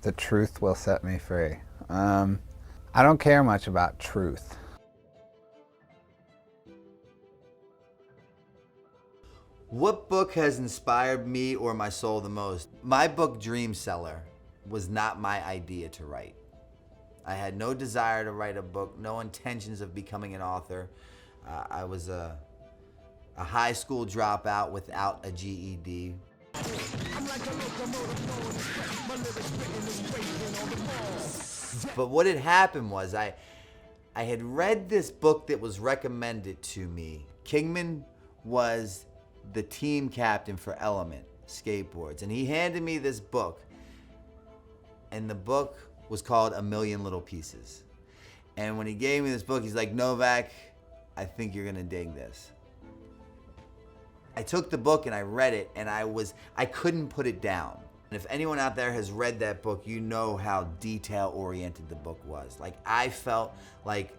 The truth will set me free. I don't care much about truth. What book has inspired me or my soul the most? My book, Dream Seller, was not my idea to write. I had no desire to write a book, no intentions of becoming an author. I was a high school dropout without a GED. But what had happened was I had read this book that was recommended to me. Kingman was the team captain for Element skateboards, and he handed me this book, and the book was called A Million Little Pieces. And when he gave me this book, he's like, Novak, I think you're gonna dig this. I took the book and I read it, and I couldn't put it down. And if anyone out there has read that book, you know how detail-oriented the book was. Like, I felt like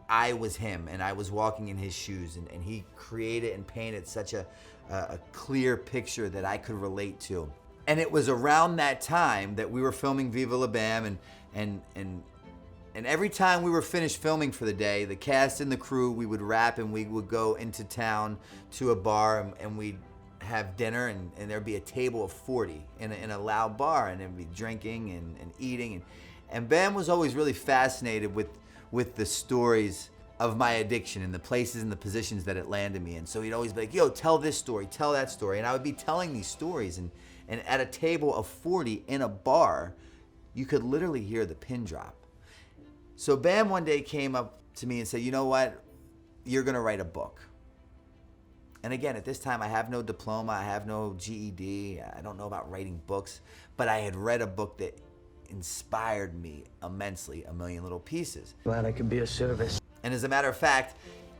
I was him, and I was walking in his shoes, and he created and painted such a clear picture that I could relate to. And it was around that time that we were filming Viva La Bam, and every time we were finished filming for the day, the cast and the crew, we would wrap and we would go into town to a bar, and we'd have dinner, and there'd be a table of 40 in a loud bar, and there'd be drinking and eating. And Bam was always really fascinated with the stories of my addiction and the places and the positions that it landed me in. So he'd always be like, yo, tell this story, tell that story. And I would be telling these stories, and at a table of 40 in a bar, you could literally hear the pin drop. So Bam one day came up to me and said, you know what, you're gonna write a book. And again, at this time, I have no diploma, I have no GED, I don't know about writing books, but I had read a book that inspired me immensely, A Million Little Pieces. Glad I could be of service. And as a matter of fact,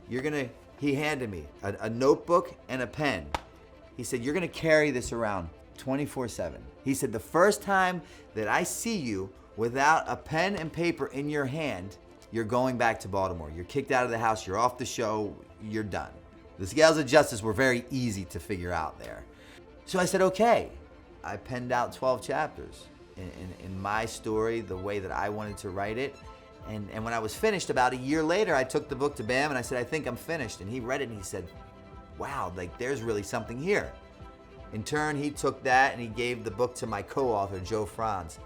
he handed me a notebook and a pen. He said, you're gonna carry this around 24/7. He said, the first time that I see you without a pen and paper in your hand, you're going back to Baltimore. You're kicked out of the house, you're off the show, you're done. The scales of justice were very easy to figure out there. So I said, okay. I penned out 12 chapters in my story, the way that I wanted to write it. And when I was finished, about a year later, I took the book to Bam and I said, I think I'm finished. And he read it and he said, wow, like there's really something here. In turn, he took that and he gave the book to my co-author, Joe Franz.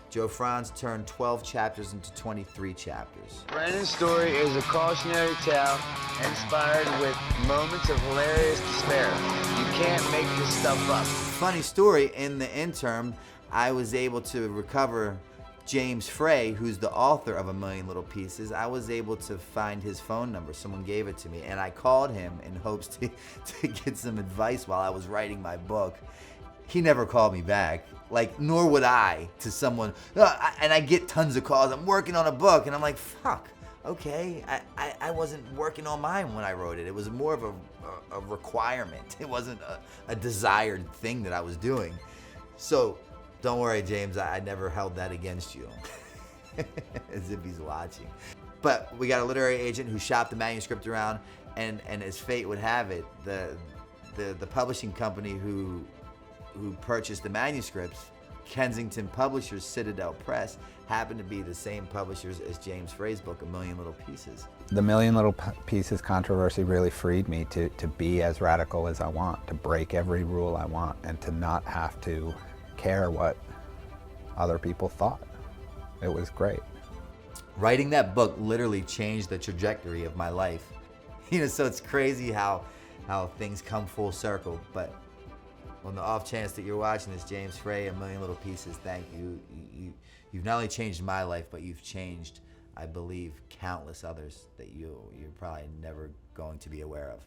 Joe Franz turned 12 chapters into 23 chapters. Brandon's story is a cautionary tale inspired with moments of hilarious despair. You can't make this stuff up. Funny story, in the interim, I was able to recover James Frey, who's the author of A Million Little Pieces. I was able to find his phone number. Someone gave it to me, and I called him in hopes to get some advice while I was writing my book. He never called me back, like, nor would I to someone. And I get tons of calls. I'm working on a book, and I'm like, fuck, okay. I wasn't working on mine when I wrote it. It was more of a requirement. It wasn't a desired thing that I was doing. So don't worry, James, I never held that against you. As if he's watching. But we got a literary agent who shopped the manuscript around, and as fate would have it, the publishing company who purchased the manuscripts, Kensington Publishers, Citadel Press, happened to be the same publishers as James Frey's book, A Million Little Pieces. The Million Little Pieces controversy really freed me to be as radical as I want, to break every rule I want, and to not have to care what other people thought. It was great. Writing that book literally changed the trajectory of my life. You know, so it's crazy how things come full circle. But on the off chance that you're watching this, James Frey, A Million Little Pieces, thank you. You've not only changed my life, but you've changed, I believe, countless others that you're probably never going to be aware of.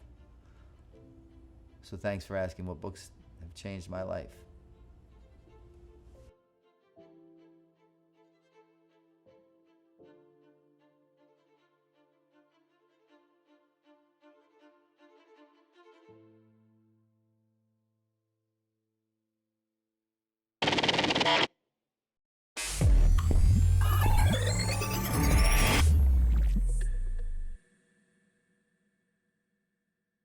So thanks for asking what books have changed my life.